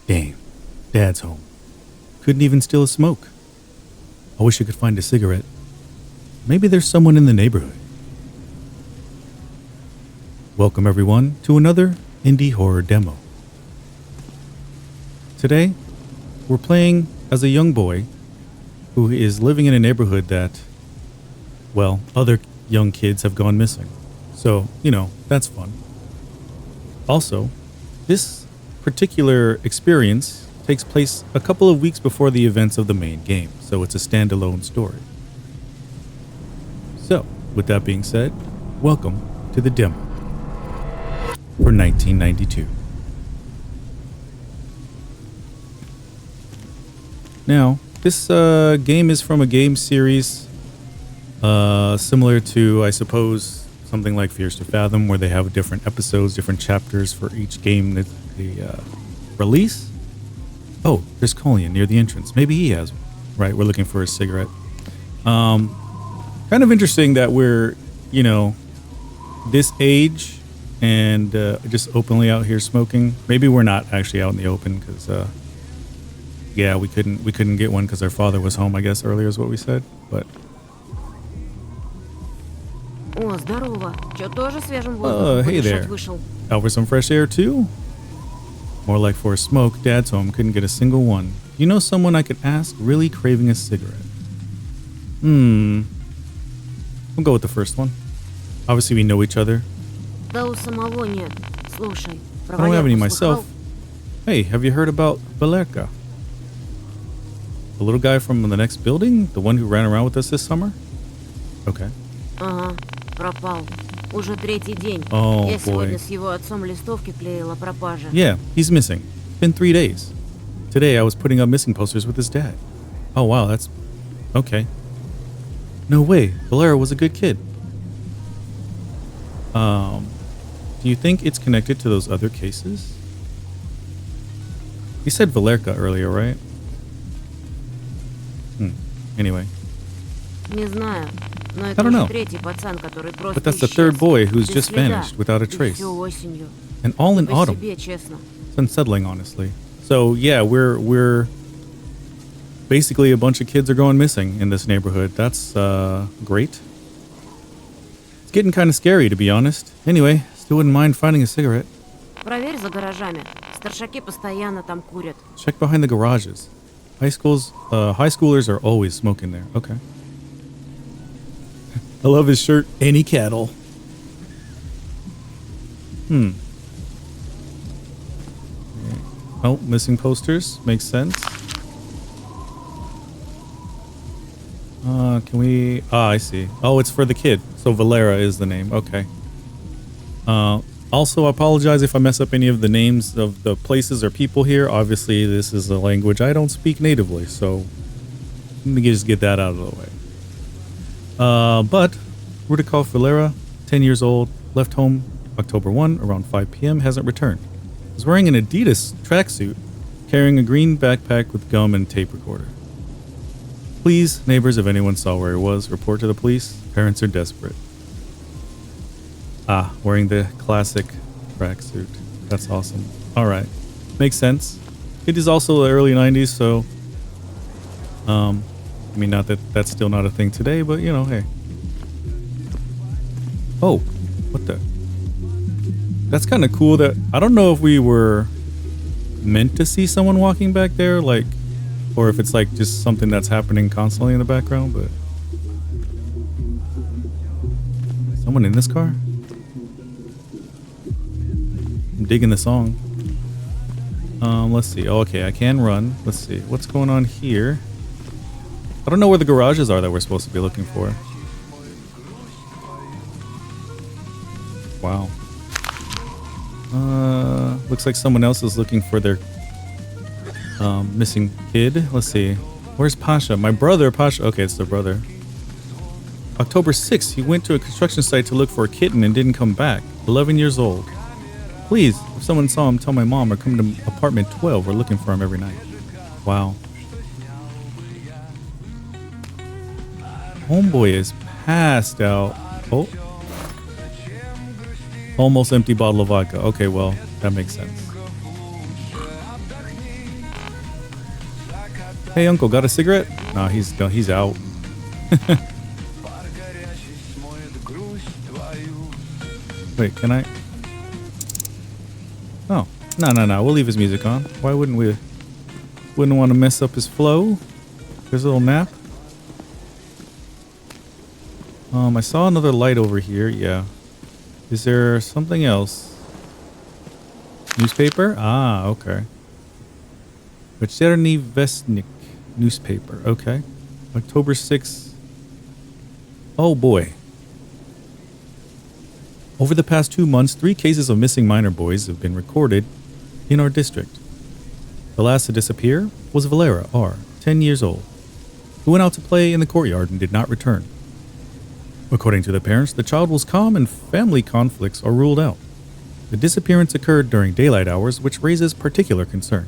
Damn, Dad's home. Couldn't even steal a smoke. I wish I could find a cigarette. Maybe there's someone in the neighborhood. Welcome everyone to another indie horror demo. Today, we're playing as a young boy who is living in a neighborhood that, well, other young kids have gone missing. So, that's fun. Also, this particular experience takes place a couple of weeks before the events of the main game, so it's a standalone story. So, with that being said, welcome to the demo for 1992. Now, this game is from a game series similar to, I suppose, something like Fears to Fathom, where they have different episodes, different chapters for each game that they release. Oh, there's Colleen near the entrance. Maybe he has one. Right, we're looking for a cigarette. Kind of interesting that we're, this age and just openly out here smoking. Maybe we're not actually out in the open because, we couldn't get one because our father was home, I guess, earlier is what we said. But О, здорово. Чё, тоже свежим воздухом hey подышать there. вышел? Out for some fresh air too? More like for a smoke. Dad's home, couldn't get a single one. You know someone I could ask really craving a cigarette? We'll go with the first one. Obviously we know each other. Да у самого нет. Слушай, про I don't have any Валерку myself. слыхал? Hey, have you heard about Valerka? The little guy from the next building? The one who ran around with us this summer? Okay. Ага, пропал. Уже третий день. Oh, Я сегодня boy. с его отцом листовки клеила о пропаже. Yeah, he's missing. Been 3 days. Today I was putting up missing posters with his dad. Oh wow, that's... okay. No way, Valera was a good kid. Do you think it's connected to those other cases? You said Valerka earlier, right? Anyway. Не знаю, но I это don't know. уже третий пацан, который просто But that's the исчез. third boy who's Без just следа. vanished without a И trace. всё осенью. And all in По autumn. себе, честно. It's unsettling, honestly. So yeah, we're basically a bunch of kids are going missing in this neighborhood. That's great. It's getting kind of scary, to be honest. Anyway, still wouldn't mind finding a cigarette. Проверь за гаражами. Старшаки постоянно там курят. Check behind the garages. High schoolers are always smoking there. Okay. I love his shirt. Any cattle. Oh, missing posters. Makes sense. Can we... I see. Oh, it's for the kid. So Valera is the name. Okay. Also, I apologize if I mess up any of the names of the places or people here. Obviously, this is a language I don't speak natively, so let me just get that out of the way. But Rudikov Valera, 10 years old, left home October 1 around 5 p.m., hasn't returned. Was wearing an Adidas tracksuit, carrying a green backpack with gum and tape recorder. Please, neighbors, if anyone saw where he was, report to the police. Parents are desperate. Wearing the classic tracksuit. That's awesome. All right. Makes sense. It is also the early 90s, so... not that that's still not a thing today, but, hey. Oh, what the... That's kind of cool that... I don't know if we were meant to see someone walking back there, like... Or if it's, like, just something that's happening constantly in the background, but... Someone in this car? I'm digging the song. Let's see. Oh, okay, I can run. Let's see. What's going on here? I don't know where the garages are that we're supposed to be looking for. Wow. Looks like someone else is looking for their missing kid. Let's see. Where's Pasha? My brother, Pasha. Okay, it's the brother. October 6th, he went to a construction site to look for a kitten and didn't come back. 11 years old. Please, if someone saw him, tell my mom or come to apartment 12. We're looking for him every night. Wow. Homeboy is passed out. Oh. Almost empty bottle of vodka. Okay, well, that makes sense. Hey, uncle, got a cigarette? Nah, he's out. Wait, can I? Oh, no. We'll leave his music on. Why wouldn't we? Wouldn't want to mess up his flow. There's a little map. I saw another light over here. Yeah. Is there something else? Newspaper? Ah, okay. Вечерний Vestnik newspaper. Okay. October 6th. Oh boy. Over the past 2 months, 3 cases of missing minor boys have been recorded in our district. The last to disappear was Valera R., 10 years old, who went out to play in the courtyard and did not return. According to the parents, the child was calm and family conflicts are ruled out. The disappearance occurred during daylight hours, which raises particular concern.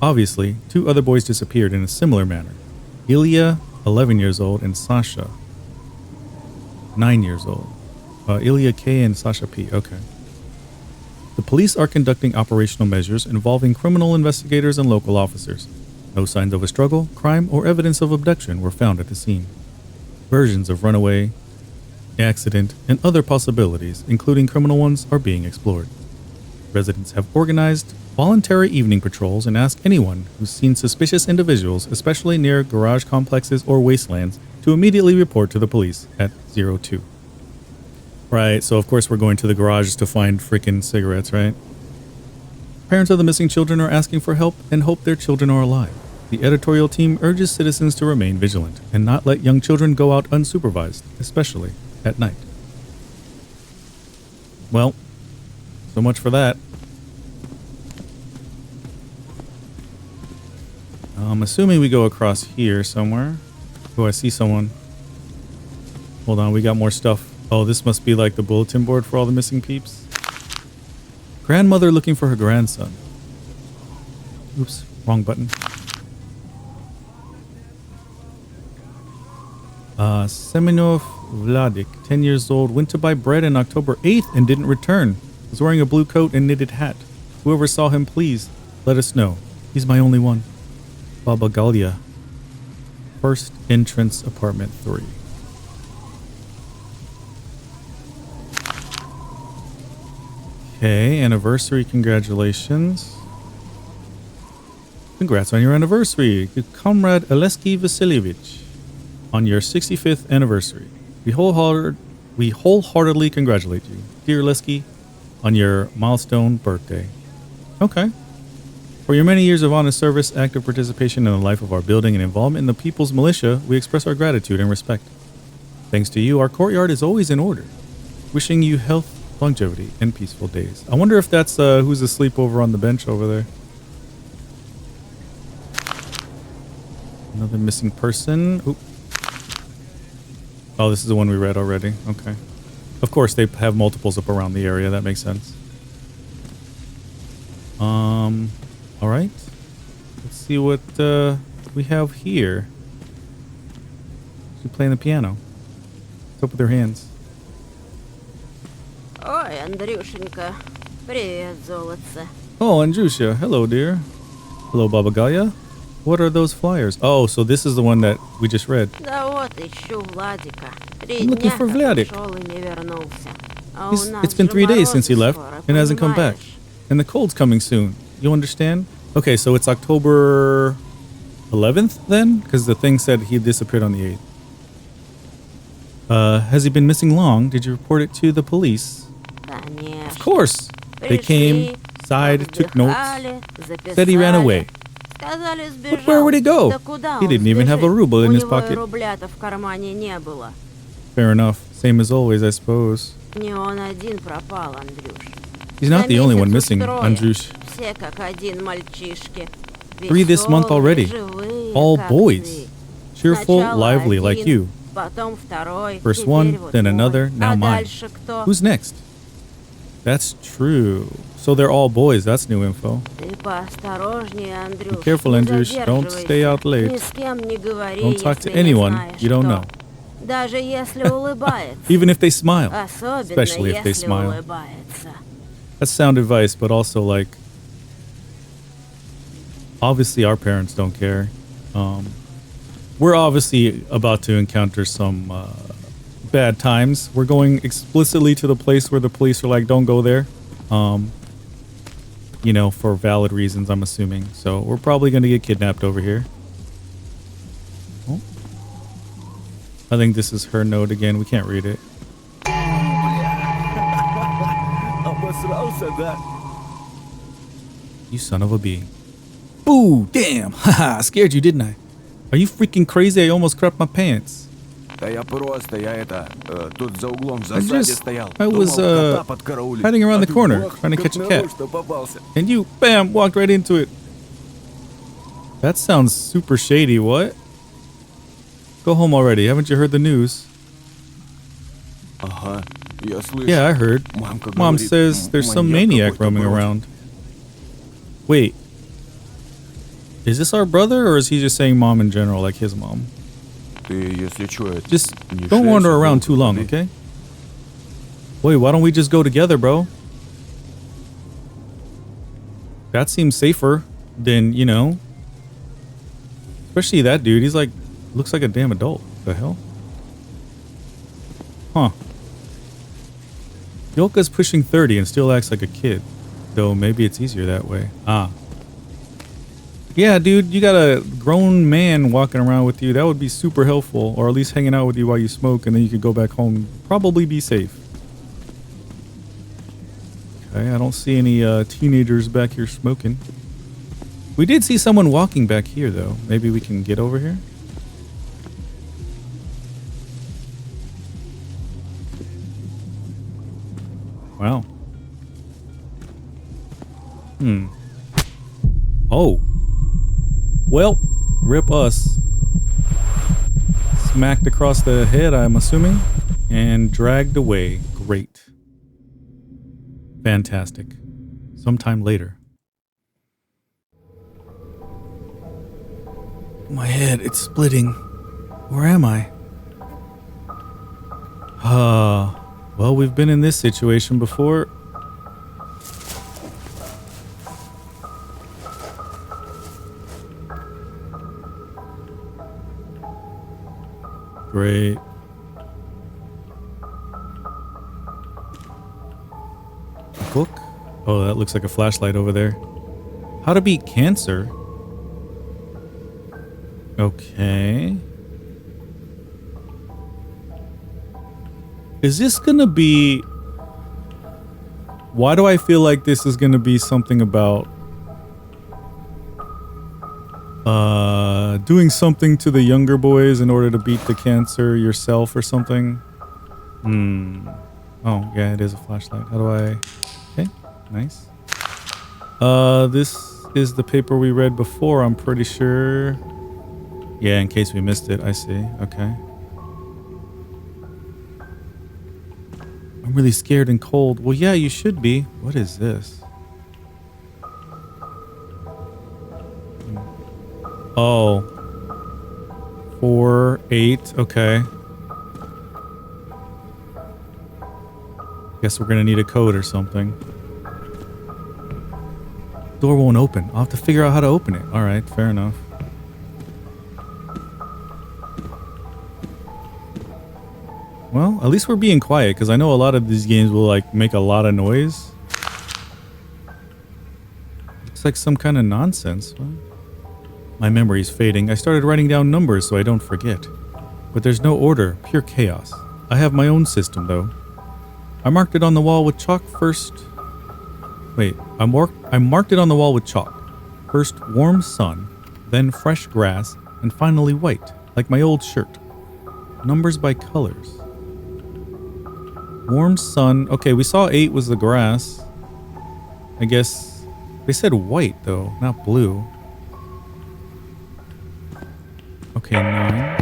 Obviously, 2 other boys disappeared in a similar manner. Ilya, 11 years old, and Sasha, 9 years old. Ilya K. and Sasha P. Okay. The police are conducting operational measures involving criminal investigators and local officers. No signs of a struggle, crime, or evidence of abduction were found at the scene. Versions of runaway, accident, and other possibilities, including criminal ones, are being explored. Residents have organized voluntary evening patrols and ask anyone who's seen suspicious individuals, especially near garage complexes or wastelands, to immediately report to the police at 02. Right, so of course we're going to the garage to find freaking cigarettes, right? Parents of the missing children are asking for help and hope their children are alive. The editorial team urges citizens to remain vigilant and not let young children go out unsupervised, especially at night. Well, so much for that. I'm assuming we go across here somewhere. Oh, I see someone. Hold on, we got more stuff. Oh, this must be like the bulletin board for all the missing peeps. Grandmother looking for her grandson. Oops, wrong button. Semenov Vladik, 10 years old, went to buy bread on October 8th and didn't return. Was wearing a blue coat and knitted hat. Whoever saw him, please let us know. He's my only one. Baba Galia. First entrance, apartment 3. Okay, anniversary, congratulations. Congrats on your anniversary, Comrade Alesky Vasilievich. On your 65th anniversary. We wholeheartedly congratulate you, dear Alesky, on your milestone birthday. Okay. For your many years of honest service, active participation in the life of our building, and involvement in the People's Militia, we express our gratitude and respect. Thanks to you, our courtyard is always in order. Wishing you health, longevity, and peaceful days. I wonder if that's who's asleep over on the bench over there. Another missing person. Oop. Oh, this is the one we read already. Okay. Of course, they have multiples up around the area. That makes sense. All right. Let's see what we have here. She's playing the piano. What's up with her hands? Ой, Андрюшенька. Привет, золотце. Oh, Andrusha. Hello, dear. Hello, Baba Galia. What are those flyers? Oh, so this is the one that we just read. Да вот ищу Владика. 3 I'm looking дня for как Vladik. ушел и не вернулся. А у He's- нас it's been же 3 days since he морозы left скоро, and hasn't come back. понимаешь? And the cold's coming soon. You understand? Okay, so it's October 11th then? Because the thing said he disappeared on the 8th. Has he been missing long? Did you report it to the police? Конечно. Of course. They came, sighed, took notes, Записали, said he ran away. Сказали, сбежал. But where would he go? Да куда He он didn't even have a сбежит? ruble in У his него и pocket. рубля-то в кармане не было. Fair enough. Same as always, I suppose. Не он один пропал, Андрюш. He's not the only one missing, Трое. Andrush. Все как один мальчишки. 3 this month already. Живые, All как boys. ты. Cheerful, Сначала lively, like один, you. потом второй, First теперь one, вот then мой. another, now А mine. дальше кто? Who's next? That's true. So they're all boys. That's new info. Ты поосторожнее, Андрюш. Be careful, не Andrush. Don't задерживайся. stay out late. Ни с кем не говори, Don't talk to если не anyone знаешь, you don't кто. know. Даже если улыбается. Even if they smile. Особенно Especially if they если smile. улыбается. That's sound advice, but also like, obviously our parents don't care. We're obviously about to encounter some bad times. We're going explicitly to the place where the police are like, don't go there. You know, for valid reasons, I'm assuming. So we're probably going to get kidnapped over here. Oh. I think this is her note again. We can't read it. You son of a bee. Ooh, damn. Haha, scared you, didn't I? Are you freaking crazy? I almost crapped my pants. I was hiding around the corner trying to catch a cat. And you, bam, walked right into it. That sounds super shady. What? Go home already. Haven't you heard the news? Yeah, I heard. Mom says there's some maniac roaming around. Wait. Is this our brother, or is he just saying mom in general, like his mom? Just don't wander around too long, okay? Wait, why don't we just go together, bro? That seems safer than, you know. Especially that dude. He's like, looks like a damn adult. The hell? Huh. Yolka's pushing 30 and still acts like a kid. Though maybe it's easier that way. Ah. Yeah, dude, you got a grown man walking around with you. That would be super helpful. Or at least hanging out with you while you smoke, and then you could go back home and probably be safe. Okay, I don't see any teenagers back here smoking. We did see someone walking back here, though. Maybe we can get over here? Wow. Oh. Well, rip us. Smacked across the head, I'm assuming, and dragged away. Great. Fantastic. Sometime later. My head, it's splitting. Where am I? Well, we've been in this situation before. Great. A book? Oh, that looks like a flashlight over there. How to beat cancer? Okay. Is this gonna be... Why do I feel like this is gonna be something about... doing something to the younger boys in order to beat the cancer yourself or something? Oh, yeah, it is a flashlight. How do I... Okay, nice. This is the paper we read before, I'm pretty sure. Yeah, in case we missed it, I see. Okay. I'm really scared and cold. Well, yeah, you should be. What is this? Oh. 4, 8. Okay. Guess we're gonna need a code or something. Door won't open. I'll have to figure out how to open it. Alright, fair enough. Well, at least we're being quiet, because I know a lot of these games will like make a lot of noise. Looks like some kind of nonsense. What? My memory's fading. I started writing down numbers so I don't forget. But there's no order, pure chaos. I have my own system, though. I marked it on the wall with chalk first. Wait, I marked it on the wall with chalk. First warm sun, then fresh grass, and finally white, like my old shirt. Numbers by colors. Warm sun. Okay, we saw 8 was the grass. I guess they said white, though, not blue. Okay, 9.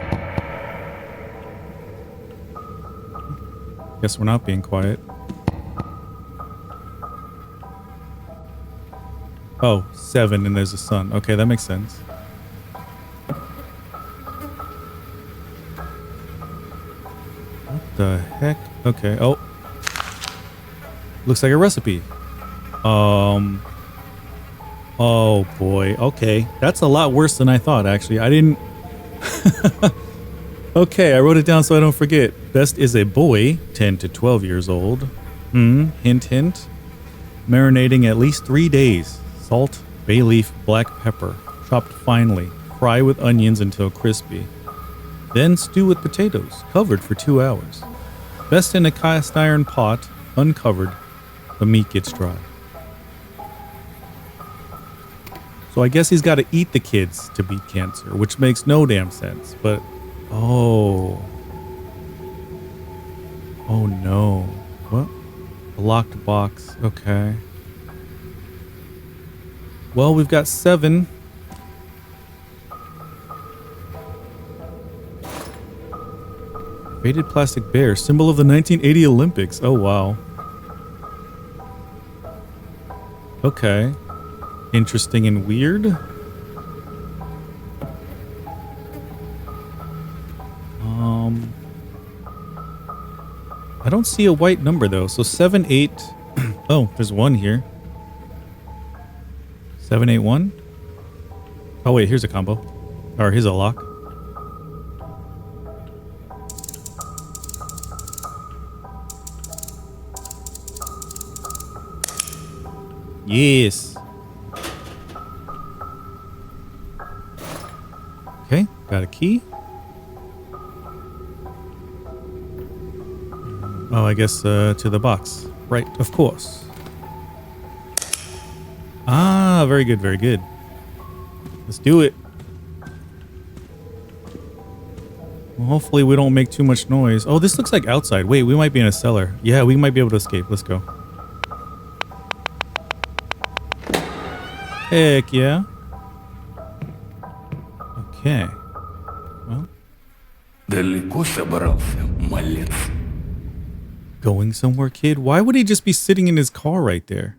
Guess we're not being quiet. Oh, 7 and there's a sun. Okay, that makes sense. What the heck? Okay, oh. Looks like a recipe. Oh boy. Okay. That's a lot worse than I thought, actually. I didn't. Okay, I wrote it down so I don't forget. Best is a boy, 10 to 12 years old. Hint, hint. Marinating at least 3 days. Salt, bay leaf, black pepper, chopped finely. Fry with onions until crispy. Then stew with potatoes, covered for 2 hours. Best in a cast iron pot, uncovered. The meat gets dry. So I guess he's got to eat the kids to beat cancer, which makes no damn sense. But, oh. Oh no. What? A locked box. Okay. Well, we've got 7. Faded plastic bear, symbol of the 1980 Olympics. Oh, wow. Okay. Interesting and weird. I don't see a white number though. So 7, 8. Oh, there's 1 here. 781. Oh wait, here's a combo. Or here's a lock. Yes. Okay, got a key. Oh, I guess to the box. Right, of course. Ah, very good, very good. Let's do it. Well, hopefully we don't make too much noise. Oh, this looks like outside. Wait, we might be in a cellar. Yeah, we might be able to escape. Let's go. Heck yeah. Okay. Well. Далеко собрался, малец. Going somewhere, kid? Why would he just be sitting in his car right there?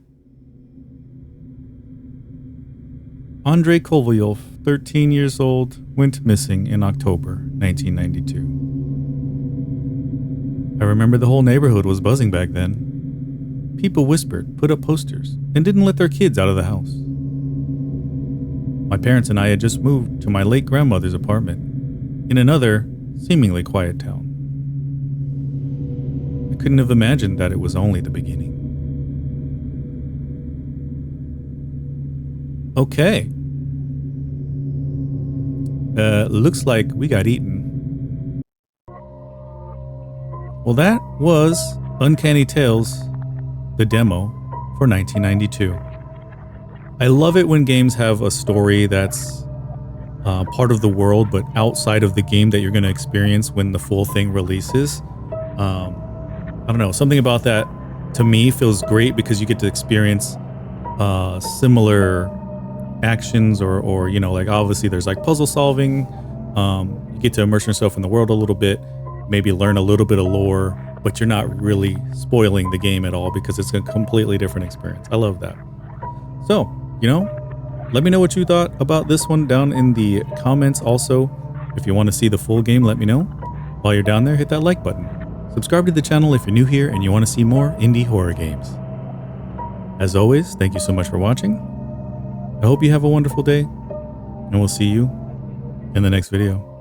Andrei Kovalyov, 13 years old, went missing in October 1992. I remember the whole neighborhood was buzzing back then. People whispered, put up posters, and didn't let their kids out of the house. My parents and I had just moved to my late grandmother's apartment in another, seemingly quiet town. I couldn't have imagined that it was only the beginning. Okay. Looks like we got eaten. Well, that was Uncanny Tales, the demo for 1992. I love it when games have a story that's part of the world, but outside of the game that you're going to experience when the full thing releases. I don't know, something about that to me feels great because you get to experience similar actions or you know, like obviously there's like puzzle solving. You get to immerse yourself in the world a little bit, maybe learn a little bit of lore, but you're not really spoiling the game at all because it's a completely different experience. I love that. So, you know, let me know what you thought about this one down in the comments. Also, if you want to see the full game, let me know. While you're down there, hit that like button. Subscribe to the channel if you're new here and you want to see more indie horror games. As always, thank you so much for watching. I hope you have a wonderful day, and we'll see you in the next video.